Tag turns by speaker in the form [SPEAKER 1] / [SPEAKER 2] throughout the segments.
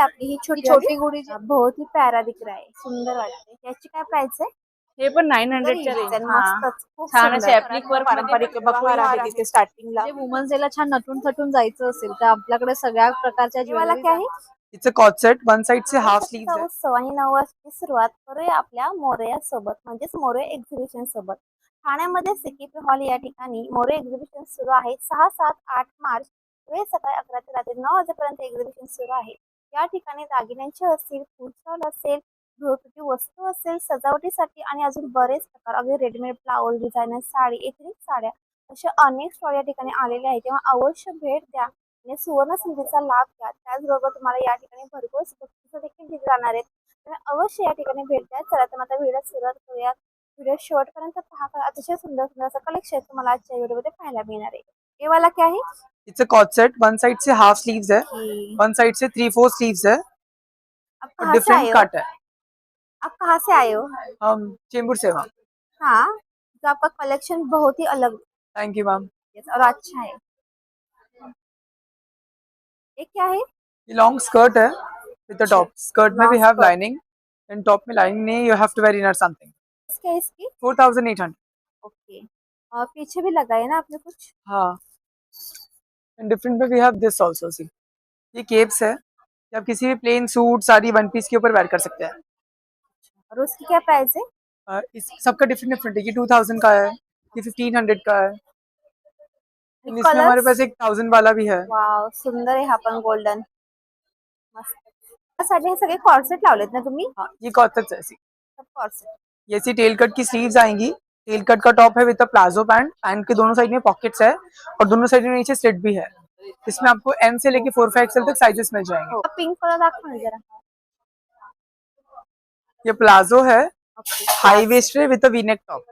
[SPEAKER 1] आपली ही छोटी गुडी बहुत ही प्यारा दिख रहा है, सुंदर वाटते. याची काय प्राइस आहे?
[SPEAKER 2] हे पण 900 च्या रेंज.
[SPEAKER 1] मस्तच, खूप
[SPEAKER 2] छान असे
[SPEAKER 1] सुंदर.
[SPEAKER 2] ऍप्लिक वर्क
[SPEAKER 1] पारंपरिक बकुळहार आहे तिथे स्टार्टिंगला.
[SPEAKER 3] म्हणजे वुमन्स डेला छान नटून थटून जायचं असेल तर आपल्याकडे सगळ्या प्रकारच्या
[SPEAKER 1] मला
[SPEAKER 3] ज्वेलरी
[SPEAKER 1] काय आहे?
[SPEAKER 4] It's a coord set, one side से हाफ स्लीव्स है.
[SPEAKER 1] उत्सव आणि नववर्षाची सुरुवात करूया आपल्या मोरया सोबत, म्हणजेच मोरया एक्झिबिशन सोबत. ठाण्यामध्ये सिकिप हॉल या ठिकाणी मोरया एक्झिबिशन सुरू आहे. 6, 7, 8 मार्च वेळ सकाळी 11 ते रात्री 9 वाजेपर्यंत एक्झिबिशन सुरू आहे. या ठिकाणी दागिन्यांचे असतील, फूड स्टॉल असेल, गृहोपयोगी वस्तू असेल, सजावटीसाठी आणि अजून बरेच प्रकार, अगदी readymade blouse, designer sari, ethnic साड्या, असे अनेक स्टॉल या ठिकाणी आलेले आहेत. तेव्हा अवश्य भेट द्या आणि सुवर्ण संधीचा लाभ घ्या. त्याचबरोबर तुम्हाला या ठिकाणी भरघोस बक्षिसं देखील दिली जाणार आहेत. तर अवश्य या ठिकाणी भेट द्या. चला तर आता व्हिडिओ सुरुवात करूया. व्हिडिओ शेवटपर्यंत पहा, अतिशय सुंदर सुंदर असं कलेक्शन तुम्हाला आजच्या व्हिडिओमध्ये पाहायला मिळणार आहे. ये वाला क्या है?
[SPEAKER 4] It's a coord set, one side से हाफ स्लीव्स है, वन साइड से 3/4 स्लीव्स है
[SPEAKER 1] आप
[SPEAKER 4] और
[SPEAKER 1] कहाँ से आए
[SPEAKER 4] डिफरेंट
[SPEAKER 1] हो?
[SPEAKER 4] कट है.
[SPEAKER 1] आप कहाँ से आए हो?
[SPEAKER 4] हम चेंबूर से मैम.
[SPEAKER 1] हाँ, तो आपका कलेक्शन बहुत ही अलग
[SPEAKER 4] थैंक यू मैम.
[SPEAKER 1] और अच्छा है. ये क्या है?
[SPEAKER 4] ये लॉन्ग स्कर्ट है विद द टॉप. स्कर्ट में
[SPEAKER 1] Long
[SPEAKER 4] we have
[SPEAKER 1] skirt.
[SPEAKER 4] Lining and top में लाइनिंग नहीं, you have to wear inner something.
[SPEAKER 1] इसके इसकी
[SPEAKER 4] 4800.
[SPEAKER 1] ओके. और पीछे भी लगा है ना आपने कुछ?
[SPEAKER 4] हाँ. एंड डिफरेंट में we have this also. See, ये केप्स है, ये आप किसी भी plain suit, sari, one piece के ऊपर वेयर कर सकते हैं.
[SPEAKER 1] और उसकी क्या प्राइस है?
[SPEAKER 4] इस सबका डिफरेंट डिफरेंट है. ये 2000 का है, ये 1500 का है. इसमें
[SPEAKER 1] Colours?
[SPEAKER 4] हमारे पास एक 1000 वाला भी है.
[SPEAKER 1] वाव, सुंदर आहे हा पण गोल्डन. मस्त. त्यासाठी हे सगळे कॉर्सेट लावलेत ना तुम्ही?
[SPEAKER 4] हाँ, ये कॉटन है. सी,
[SPEAKER 1] सब कॉर्सेट.
[SPEAKER 4] ये सी टेल कट की स्लीव्स आएंगी. टेल कट का टॉप है विद प्लाजो पैंट. पैंट के दोनों साइड में पॉकेट्स है और दोनों साइड में नीचे स्लिट भी है. इसमें आपको एम से लेके 4, 5 XL तक साइजेस मिल जाएंगे.
[SPEAKER 1] पिंक कलर दाखवा ना जरा.
[SPEAKER 4] ये प्लाजो है,
[SPEAKER 1] ओके.
[SPEAKER 4] हाई वेस्ट है विद वी नेक टॉप.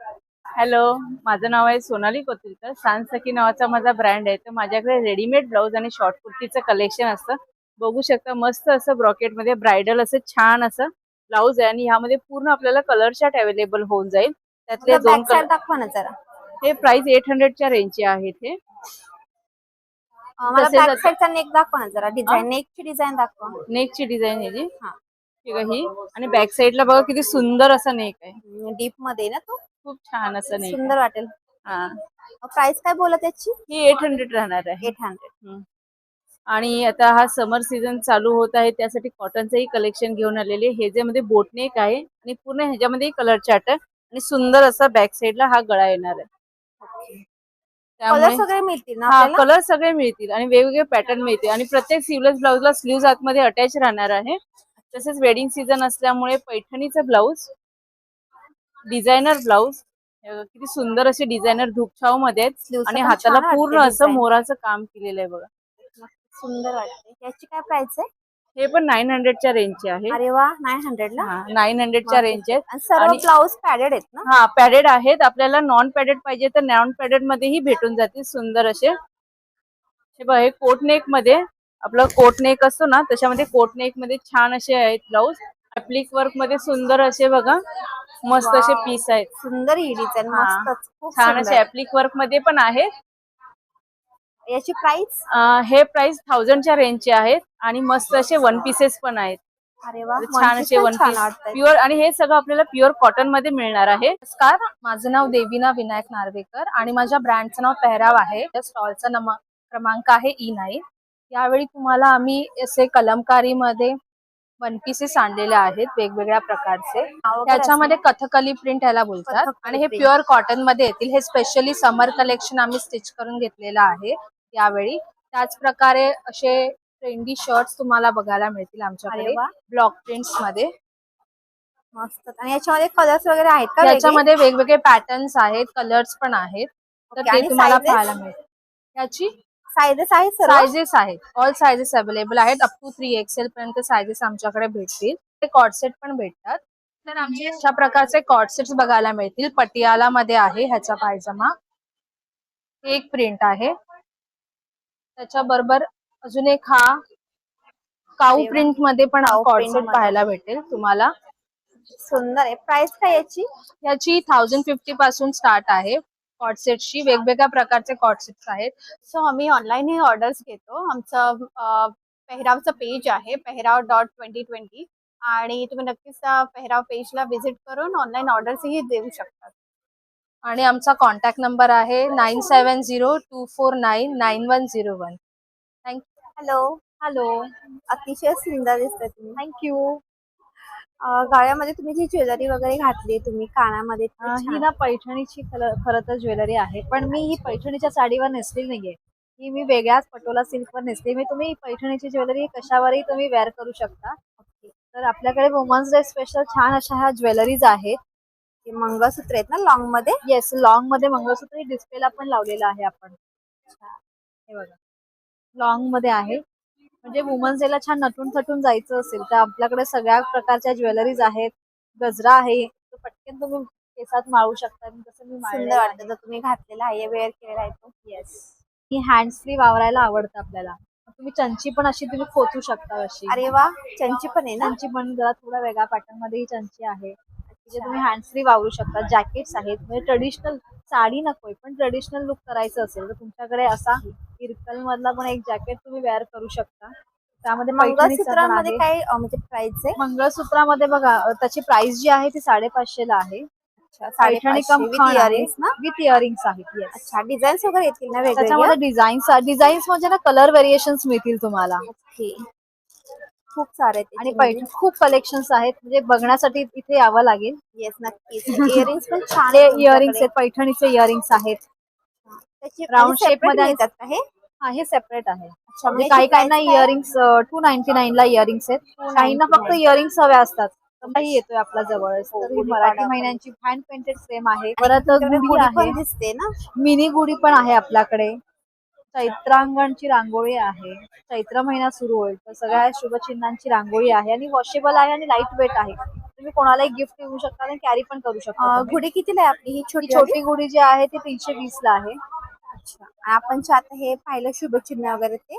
[SPEAKER 2] हॅलो, माझं नाव आहे सोनाली कोथिलकर. सांसकी नावाचा माझा ब्रँड आहे. तर माझ्याकडे रेडीमेड ब्लाऊज आणि शॉर्ट कुर्तीचं कलेक्शन असतं. बघू शकता, मस्त असं ब्रॉकेटमध्ये ब्रायडल असं छान असं ब्लाऊज आहे आणि ह्यामध्ये पूर्ण आपल्याला कलर चार्ट अवेलेबल होऊन जाईल. त्यातले दोन
[SPEAKER 1] बॅक साइड दाखवा ना जरा.
[SPEAKER 2] हे प्राइस 800 च्या रेंजचे आहेत. हे
[SPEAKER 1] मला
[SPEAKER 2] तसेच
[SPEAKER 1] बॅक साइडचा नेक दाखवा ना जरा. डिझाइन, नेकची डिझाइन दाखवा.
[SPEAKER 2] नेकची डिझाईन आहे जी.
[SPEAKER 1] हा.
[SPEAKER 2] ठीक आहे ही. आणि बॅक साईडला बघा किती सुंदर असा नेक आहे.
[SPEAKER 1] डीप मध्ये ना तो.
[SPEAKER 2] खूप छान असं नेक.
[SPEAKER 1] सुंदर वाटेल.
[SPEAKER 2] हा,
[SPEAKER 1] प्राइस काय बोलत त्याची?
[SPEAKER 2] ही 800 राहणार आहे.
[SPEAKER 1] 800.
[SPEAKER 2] आणि आता हा समर सीझन चालू होत आहे, त्यासाठी कॉटनचंही कलेक्शन घेऊन आलेले. हे जे मध्ये बोटनेक आहे आणि पूर्ण ह्याच्यामध्ये कलर चार्ट आहे आणि सुंदर असा बॅक साईडला हा गळा येणार आहे.
[SPEAKER 1] कलर सगळे मिळतील ना
[SPEAKER 2] हा,
[SPEAKER 1] आपल्याला?
[SPEAKER 2] कलर सगळे मिळतील आणि वेगवेगळे पॅटर्न मिळतील आणि प्रत्येक स्लीवलेस ब्लाऊजला स्लीव्ज आतमध्ये अटॅच राहणार आहे. तसेच वेडिंग सीझन असल्यामुळे पैठणीचं ब्लाऊज, डिझायनर ब्लाऊज, किती सुंदर असे डिझायनर धूपछाव मध्ये आहेत आणि हाताला पूर्ण असं मोराचं काम केलेलं आहे बघा.
[SPEAKER 1] सुंदर वाटते. याची काय प्राइस आहे?
[SPEAKER 2] हे पण 900 च्या रेंजचे आहे.
[SPEAKER 1] अरे वा, 900 ला.
[SPEAKER 2] 900 च्या रेंजचे आहेत.
[SPEAKER 1] आणि सर्व ब्लाऊज पॅडेड आहेत ना?
[SPEAKER 2] हा, पॅडेड आहेत. आपल्याला नॉन पॅडेड पाहिजे तर नॉन पॅडेड मध्येही भेटून जातील सुंदर असे. हे बघा, हे कोट नेक मध्ये आपला कोट नेक असतो ना, त्याच्यामध्ये कोट नेक मध्ये छान असे आहेत ब्लाऊज. ऍप्लिक वर्क मध्ये सुंदर असे बघा, मस्त असे पीस आहेत.
[SPEAKER 1] सुंदर ही डिझाइन, मस्त, खूप
[SPEAKER 2] छान असे ऍप्लिक वर्क मध्ये पण आहेत.
[SPEAKER 1] याची प्राइस?
[SPEAKER 2] हे प्राइस 1000 च्या रेंजचे आहेत आणि मस्त असे वन पीसेस पण आहेत.
[SPEAKER 1] अरे वा,
[SPEAKER 2] छान असे वन पीस प्युअर, आणि हे सगळं आपल्याला प्युअर कॉटन मध्ये मिळणार आहे.
[SPEAKER 3] नमस्कार, माझं नाव देवीना विनायक नार्वेकर आणि माझ्या ब्रँडचं नाव पेहराव आहे. त्या स्टॉलचा क्रमांक आहे E9. यावेळी तुम्हाला आम्ही असे कलमकारीमध्ये वन पीसेस आणलेले आहेत वेगवेगळ्या प्रकारचे. त्याच्यामध्ये कथकली प्रिंट याला बोलतात आणि हे प्युअर कॉटन मध्ये येतील. हे स्पेशली समर कलेक्शन आम्ही स्टिच करून घेतलेलं आहे यावेळी. त्याच प्रकारे असे ट्रेंडी शर्ट्स तुम्हाला बघायला मिळतील आमच्याकडे ब्लॉक प्रिंट्स मध्ये.
[SPEAKER 1] मस्त. आणि याच्यामध्ये कलर्स वगैरे आहेत का?
[SPEAKER 3] याच्यामध्ये वेगवेगळे पॅटर्न्स आहेत, कलर्स पण आहेत, तर ते तुम्हाला पाहायला मिळेल. याची
[SPEAKER 1] साइजेस आहेत?
[SPEAKER 3] साइजेस आहेत, ऑल साइजेस अवेलेबल आहेत. अप टू 3 XL पर्यंत साइजेस आमच्याकडे भेटतील. ते कॉर्डसेट पण भेटतात. तर आमच्या अशा प्रकारचे कॉर्डसेट्स बघायला मिळतील. पटियाला मध्ये आहे ह्याचा पायजमा, एक प्रिंट आहे. त्याच्याबरोबर अजून एक हा काऊ प्रिंट मध्ये पण कॉर्डसेट पाहायला भेटेल तुम्हाला.
[SPEAKER 1] सुंदर आहे. प्राइस काय याची?
[SPEAKER 3] याची 1050 पासून स्टार्ट आहे. कॉर्डसेटची वेगवेगळ्या प्रकारचे कॉर्डसेट्स आहेत.
[SPEAKER 1] सो आम्ही ऑनलाईन हे ऑर्डर्स घेतो. आमचं पेहरावचं पेज आहे पेहराव.2020 आणि तुम्ही नक्कीच त्या पेहराव पेजला व्हिजिट करून ऑनलाईन ऑर्डर्सही देऊ शकता.
[SPEAKER 3] आणि आमचा कॉन्टॅक्ट नंबर आहे 9702499101. थँक्यू.
[SPEAKER 1] हॅलो.
[SPEAKER 3] हॅलो.
[SPEAKER 1] अतिशय सुंदर दिसताय तुम्ही.
[SPEAKER 3] थँक्यू.
[SPEAKER 1] गळ्यामध्ये तुम्ही जी ज्वेलरी वगैरे घातली तुम्ही कानामध्ये इतकी
[SPEAKER 3] ही
[SPEAKER 1] छान.
[SPEAKER 3] ना पैठणीची खरं तर ज्वेलरी आहे, पण मी ही पैठणीच्या साडीवर नेसली नाहीये. ही मी वेगळ्याच पटोला सिल्कवर नेसली. मी तुम्ही पैठणीची ज्वेलरी कशावरही तुम्ही वेअर करू शकता. तर आपल्याकडे वुमन्स डे स्पेशल छान अशा ह्या ज्वेलरीज आहेत.
[SPEAKER 1] ते मंगळसूत्र आहेत ना लॉंग मध्ये.
[SPEAKER 3] येस, लॉंग मध्ये मंगळसूत्र डिस्प्लेला पण लावलेलं आहे आपण. हे बघा, लॉंग मध्ये आहे. म्हणजे वुमन्स डेला छान नटून थटून जायचं असेल तर आपल्याकडे सगळ्या प्रकारच्या ज्वेलरीज आहेत. गजरा आहे, तो पटकन तुम्ही केसात माळू शकता. तसं मी
[SPEAKER 1] सुंदर
[SPEAKER 3] माळलेला
[SPEAKER 1] वाटतं
[SPEAKER 3] आहे.
[SPEAKER 1] जर तुम्ही घातलेला आहे वेअर केलेला आहे तो.
[SPEAKER 3] येस, ही हँड्स फ्री वावरायला आवडतं आपल्याला. तुम्ही चंची पण अशी तुम्ही खोचू शकता अशी.
[SPEAKER 1] अरे वा, चंची पण आहे ना.
[SPEAKER 3] चंची पण जरा थोडा वेगळ्या पॅटर्न मध्ये ही चंची आहे. जे तुम्ही हँड्स फ्री वावरू शकता. जॅकेट्स आहेत, म्हणजे ट्रेडिशनल साडी नकोय पण ट्रेडिशनल लुक करायचं असेल तर तुमच्याकडे असा इरकल मधला पण एक जॅकेट तुम्ही वेअर करू शकता. त्यामध्ये पैठणीचं पण
[SPEAKER 1] मंगळसूत्रामध्ये
[SPEAKER 3] आहे.
[SPEAKER 1] काय म्हणजे प्राइस आहे.
[SPEAKER 3] मंगळसूत्रामध्ये बघा त्याची प्राइस जी आहे ती 550 ला आहे.
[SPEAKER 1] अच्छा,
[SPEAKER 3] पैठणी
[SPEAKER 1] 550
[SPEAKER 3] कम
[SPEAKER 1] विथ
[SPEAKER 3] खण आहे.
[SPEAKER 1] इयरिंग्स ना.
[SPEAKER 3] विथ इयरिंग्स आहेत. येस.
[SPEAKER 1] अच्छा, डिझाईन्स वगैरे येतील ना वेगवेगळ्या.
[SPEAKER 3] त्याच्यामध्ये डिझाईन्स म्हणजे ना कलर व्हेरिएशन्स मिळतील तुम्हाला.
[SPEAKER 1] ओके, खूप सारे आहेत
[SPEAKER 3] आणि
[SPEAKER 1] त्याच्यामध्ये.
[SPEAKER 3] खूप कलेक्शन्स आहेत, म्हणजे बघण्यासाठी इथे यावं लागेल.
[SPEAKER 1] येस, नक्कीच. इयरिंग्स पण छान
[SPEAKER 3] हे
[SPEAKER 1] आहे
[SPEAKER 3] इयरिंग्स
[SPEAKER 1] तुमच्याकडे.
[SPEAKER 3] आहेत, पैठणीचे इयरिंग्स आहेत.
[SPEAKER 1] त्याची
[SPEAKER 3] राऊंड शेप मध्ये आणि
[SPEAKER 1] येतात का हे.
[SPEAKER 3] हा, हे सेपरेट आहे.
[SPEAKER 1] अच्छा,
[SPEAKER 3] म्हणजे
[SPEAKER 1] म्हणजे
[SPEAKER 3] काही ना
[SPEAKER 1] price काय?
[SPEAKER 3] इयरिंग्स 299 ला इयरिंग्स आहेत. काहींना फक्त
[SPEAKER 1] 299.
[SPEAKER 3] इयरिंग्स हवे असतात. काही येतोय आपल्या जवळच.
[SPEAKER 1] हो,
[SPEAKER 3] तर ही
[SPEAKER 1] गुढीपाडवा
[SPEAKER 3] मराठी
[SPEAKER 1] पण.
[SPEAKER 3] महिन्यांची हँड पेंटेड फ्रेम आहे.
[SPEAKER 1] आणि
[SPEAKER 3] परत
[SPEAKER 1] तुमच्याकडे
[SPEAKER 3] गुढी
[SPEAKER 1] गुढी
[SPEAKER 3] आहे,
[SPEAKER 1] पण दिसते ना.
[SPEAKER 3] मिनी गुढी पण आहे आपल्याकडे. चैत्रांगणची रांगोळी आहे. चैत्र महिना सुरू होईल तर सगळ्या शुभचिन्हांची रांगोळी आहे आणि वॉशेबल आहे आणि लाईट वेट आहे. तुम्ही कोणालाही गिफ्ट देऊ शकता आणि कॅरी पण करू शकता तुम्ही.
[SPEAKER 1] गुढी कितीला आहे आपली ही
[SPEAKER 3] ही
[SPEAKER 1] छोटी
[SPEAKER 3] छोटी गुढी जी आहे ती 320 ला आहे.
[SPEAKER 1] अच्छा, आपण जे आता हे पाहिलं शुभचिन्ह वगैरे ते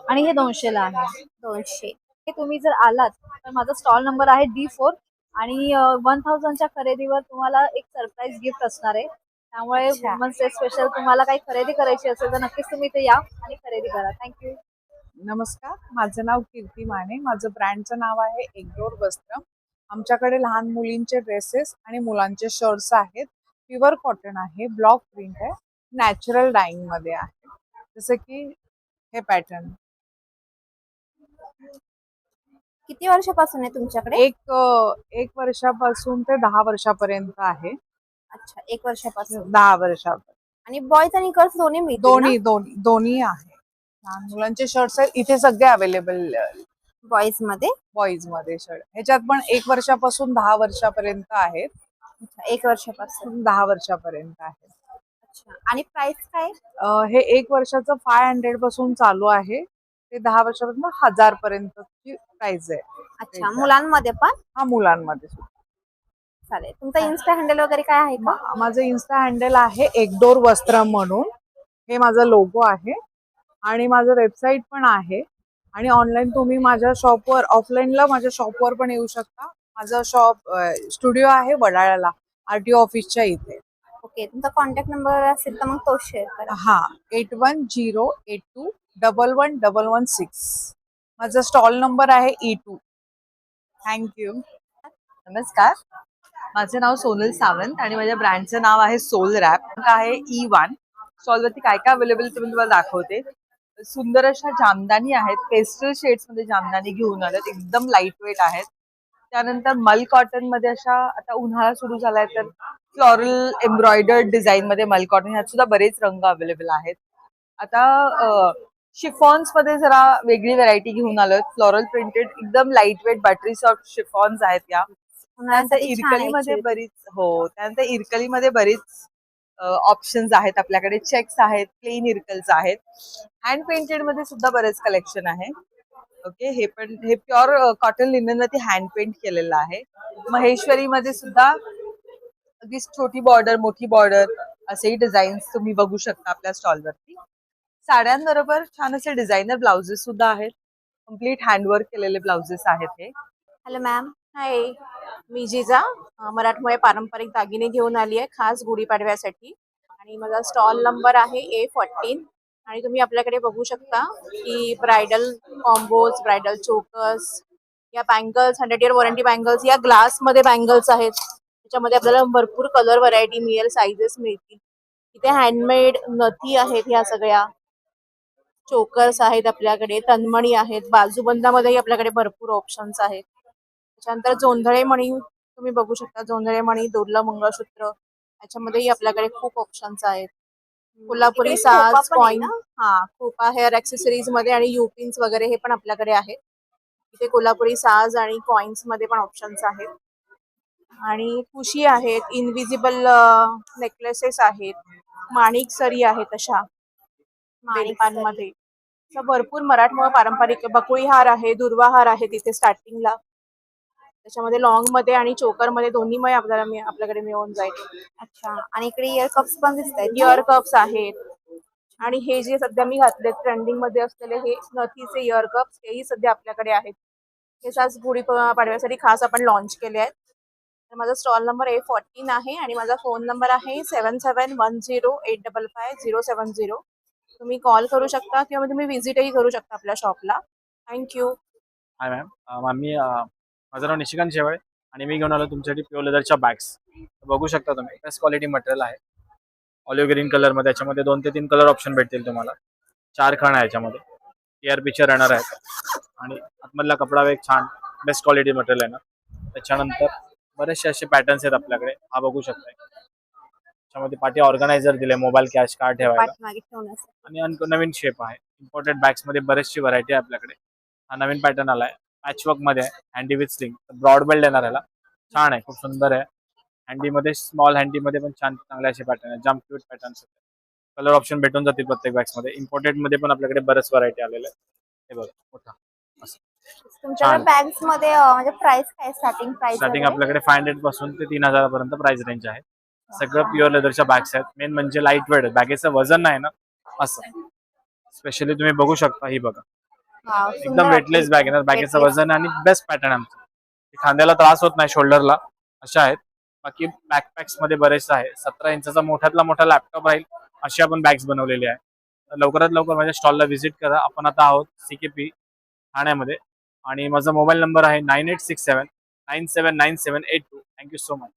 [SPEAKER 3] आणि हे 200 ला आहे.
[SPEAKER 1] 200.
[SPEAKER 3] हे तुम्ही जर आलात तर माझा स्टॉल नंबर आहे D4 आणि 1000च्या खरेदीवर तुम्हाला एक सरप्राईज गिफ्ट असणार आहे. त्यामुळे
[SPEAKER 1] अच्छा.
[SPEAKER 3] वुमन्स डे स्पेशल तुम्हाला काही खरेदी करायची असेल तर नक्कीच तुम्ही इथे या आणि खरेदी करा. थँक्यू.
[SPEAKER 5] नमस्कार, माझं नाव कीर्ती माने. माझं ब्रँडचं नाव आहे एकदोर वस्त्र. आमच्याकडे लहान मुलींचे ड्रेसेस आणि मुलांचे शर्ट्स आहेत. प्युअर कॉटन आहे, ब्लॉक प्रिंट आहे, नॅचरल डाईंग मध्ये आहे. जसं की हे पॅटर्न
[SPEAKER 1] किती वर्षापासून आहे तुमच्याकडे.
[SPEAKER 5] एक वर्षापासून ते 10 वर्षापर्यंत आहे.
[SPEAKER 1] अच्छा, 1 वर्षापासून.
[SPEAKER 5] 10 वर्षापर्यंत
[SPEAKER 1] आणि बॉयज आणि गर्ल्स दोन्ही मिळतील ना?
[SPEAKER 5] दोन्ही दोन्ही दोन्ही आहे. लहान मुलांचे शर्ट्स आहेत इथे सगळे अवेलेबल.
[SPEAKER 1] बॉयज मध्ये.
[SPEAKER 5] बॉईज मध्ये शर्ट ह्याच्यात पण 1 वर्षापासून 10 वर्षापर्यंत आहेत.
[SPEAKER 1] अच्छा, 1 वर्षापासून.
[SPEAKER 5] 10 वर्षापर्यंत आहेत.
[SPEAKER 1] अच्छा, आणि प्राइस काय.
[SPEAKER 5] हे 1 वर्षाचं 500 पासून चालू आहे ते 10 वर्षापर्यंत 1000 पर्यंतची प्राइस आहे.
[SPEAKER 1] अच्छा, मुलांमध्ये पण.
[SPEAKER 5] हा, मुलांमध्ये सुद्धा.
[SPEAKER 1] चालेल. तुमचा इन्स्टा हँडल वगैरे काय आहे का.
[SPEAKER 5] माझं इन्स्टा हँडल आहे एकदोर वस्त्र म्हणून. हे माझा लोगो आहे आणि माझं वेबसाईट पण आहे. आणि ऑनलाईन तुम्ही माझ्या शॉपवर, ऑफलाईनला माझ्या शॉपवर पण येऊ शकता. माझं स्टुडिओ आहे वडाळ्याला, RTO ऑफिसच्या इथे.
[SPEAKER 1] ओके, तुमचा कॉन्टॅक्ट नंबर असेल तर मग तो शेअर करा.
[SPEAKER 5] हा, 8108211116. माझा स्टॉल नंबर आहे E2. थँक्यू.
[SPEAKER 6] नमस्कार, माझं नाव सोनल सावंत आणि माझ्या ब्रँडचं नाव आहे सोल रॅप आहे E1. स्टॉलवरती काय काय अवेलेबल ते मी तुम्हाला दाखवते. सुंदर अशा जामदानी आहेत, पेस्टल शेड्स मध्ये जामदानी घेऊन आल्यात, एकदम लाईट वेट आहेत. त्यानंतर मल कॉटन मध्ये अशा, आता उन्हाळा सुरू झालाय तर फ्लॉरल एम्ब्रॉयडर्ड डिझाईन मध्ये मल कॉटन, ह्यात सुद्धा बरेच रंग अवेलेबल आहेत. आता शिफॉन्स मध्ये जरा वेगळी व्हरायटी घेऊन आलोय. फ्लोरल प्रिंटेड एकदम लाईट वेट बटरी सॉफ्ट शिफॉन्स आहेत या. त्यानंतर इरकलीमध्ये बरीच ऑप्शन्स आहेत आपल्याकडे. चेक्स आहेत, प्लेन इरकल्स आहेत, हँड पेंटेड मध्ये सुद्धा बरेच कलेक्शन आहे. ओके, हे प्युअर कॉटन लिनन वरती हँड पेंट केलेलं आहे. महेश्वरी मध्ये सुद्धा अगदी छोटी बॉर्डर, मोठी बॉर्डर असेही डिझाईन्स तुम्ही बघू शकता आपल्या स्टॉलवरती. साड्यांबरोबर छान असे डिझायनर ब्लाउजेस सुद्धा आहेत. कम्प्लीट हँडवर्क केलेले ब्लाउजेस आहेत हे.
[SPEAKER 1] Hello ma'am.
[SPEAKER 7] हाय, मी जिजा मराठमोळे पारंपरिक दागिने घेऊन आली आहे खास गुढीपाडव्यासाठी. आणि माझा स्टॉल नंबर आहे A14 आणि तुम्ही आपल्याकडे बघू शकता की ब्रायडल कॉम्बोज, ब्रायडल चोकर्स, या बँगल्स 100 इयर वॉरंटी बँगल्स, या ग्लास मध्ये बँगल्स आहेत. त्याच्यामध्ये आपल्याला भरपूर कलर व्हरायटी मिळेल, साईजेस मिळतील. इथे हँडमेड नथी आहेत, ह्या सगळ्या चोकर्स आहेत आपल्याकडे, तन्मणी आहेत, बाजूबंदामध्येही आपल्याकडे भरपूर ऑप्शन्स आहेत. त्याच्यानंतर जोंधळे मणी तुम्ही बघू शकता, जोंधळे मणी, दोरलं मंगळसूत्र, याच्यामध्येही आपल्याकडे खूप ऑप्शन्स आहेत. कोल्हापुरी
[SPEAKER 1] इकडे खोपा
[SPEAKER 7] साज,
[SPEAKER 1] पण आहे
[SPEAKER 7] कॉइन,
[SPEAKER 1] ना?
[SPEAKER 7] हा खोपा, हेअर ऍक्सेसरीज मध्ये आणि युपिन्स वगैरे हे पण आपल्याकडे आहेत. इथे कोल्हापुरी साज आणि कॉइन्स मध्ये पण ऑप्शन्स आहेत. आणि ठुशी आहेत, इनविजिबल नेकलेसेस आहेत, माणिक सरी आहेत अशा बेलपानमध्ये. असं भरपूर मराठमोळा पारंपरिक बकुळी हार आहे, दुर्वा हार आहे तिथे स्टार्टिंगला. त्याच्यामध्ये लॉंग मध्ये आणि चोकर मध्ये दोन्ही मध्ये आपल्याकडे मिळून जाईल.
[SPEAKER 1] अच्छा, आणि इकडे इयर कप्स पण दिसत आहेत.
[SPEAKER 7] इयर कप्स आहेत. आणि हे जे सध्या मी घातले ट्रेंडिंग मध्ये असलेले हे नथीचे इयर कप्स, हेही सध्या आपल्याकडे आहेत. हे साज गुढी पाडव्यासाठी खास आपण लॉन्च केले आहेत. तर माझा स्टॉल नंबर A14 आहे आणि माझा फोन नंबर आहे 7710855070. तुम्ही कॉल करू शकता किंवा तुम्ही व्हिजिटही करू शकता आपल्या शॉपला. थँक्यू.
[SPEAKER 8] हाय मॅम. माझं नाव निशिकांत शेवाळे आणि मी घेऊन आलो तुमच्यासाठी प्युअर लेदरच्या बॅग्स. बघू शकता तुम्ही, बेस्ट क्वालिटी मटेरियल आहे. ऑलिव्ह ग्रीन कलरमध्ये, याच्यामध्ये 2 ते 3 कलर ऑप्शन भेटतील तुम्हाला. 4 खण आहे याच्यामध्ये, एअर पिक्चर रनर आहेत आणि आतमधला कपडा एक छान बेस्ट क्वालिटी मटेरियल आहे ना. त्याच्यानंतर बरेचसे असे पॅटर्न्स आहेत आपल्याकडे, हा बघू शकता. त्याच्यामध्ये पाठी ऑर्गनायझर दिले, मोबाईल कॅश कार्ड ठेवायला
[SPEAKER 1] पाठीमागे ठेवण्यासाठी.
[SPEAKER 8] आणि नवीन शेप आहे. इम्पोर्टेड बॅग्स मध्ये बरेचशी व्हरायटी आहे आपल्याकडे. हा नवीन पॅटर्न आलाय, पॅचवर्क मध्ये आहे, हँडी विथ स्लिंग, ब्रॉड बेल्ट येणार याला. छान आहे, खूप सुंदर आहे. हँडी मध्ये, स्मॉल हँडी मध्ये पण छान चांगले असे पॅटर्न आहे, जाम क्यूट पॅटर्न्स. कलर ऑप्शन भेटून जातील प्रत्येक बॅग्स मध्ये. इम्पोर्टेड मध्ये पण आपल्याकडे बरेच व्हरायटी आलेले आहे. हे बघा मोठा असं.
[SPEAKER 1] तुमच्याकडे बॅग्स मध्ये म्हणजे प्राइस काय, स्टार्टिंग प्राइस?
[SPEAKER 8] स्टार्टिंग आपल्याकडे 500 पासून ते 3000 पर्यंत प्राइस रेंज आहे. सगळं प्युअर लेदरच्या बॅग्स आहेत. मेन म्हणजे लाईट वेट, बॅगेचं वजन नाही ना असं. स्पेशली तुम्ही बघू शकता, ही बघा एकदम वेटलेस बॅग आहे ना, बॅगेचं वजन आणि बेस्ट पॅटर्न आहे आमचं. खांद्याला त्रास होत नाही, शोल्डरला अशा आहेत. बाकी बॅकपॅक्स मध्ये बरेचसे आहे. 17 इंचाचा मोठ्यातला मोठा लॅपटॉप राहील अशी आपण बॅग्स बनवलेली आहे. लवकरात लवकर माझ्या स्टॉलला व्हिजिट करा. आपण आता आहोत CKP ठाण्यामध्ये आणि माझा मोबाईल नंबर आहे 9867979782. Thank you so much.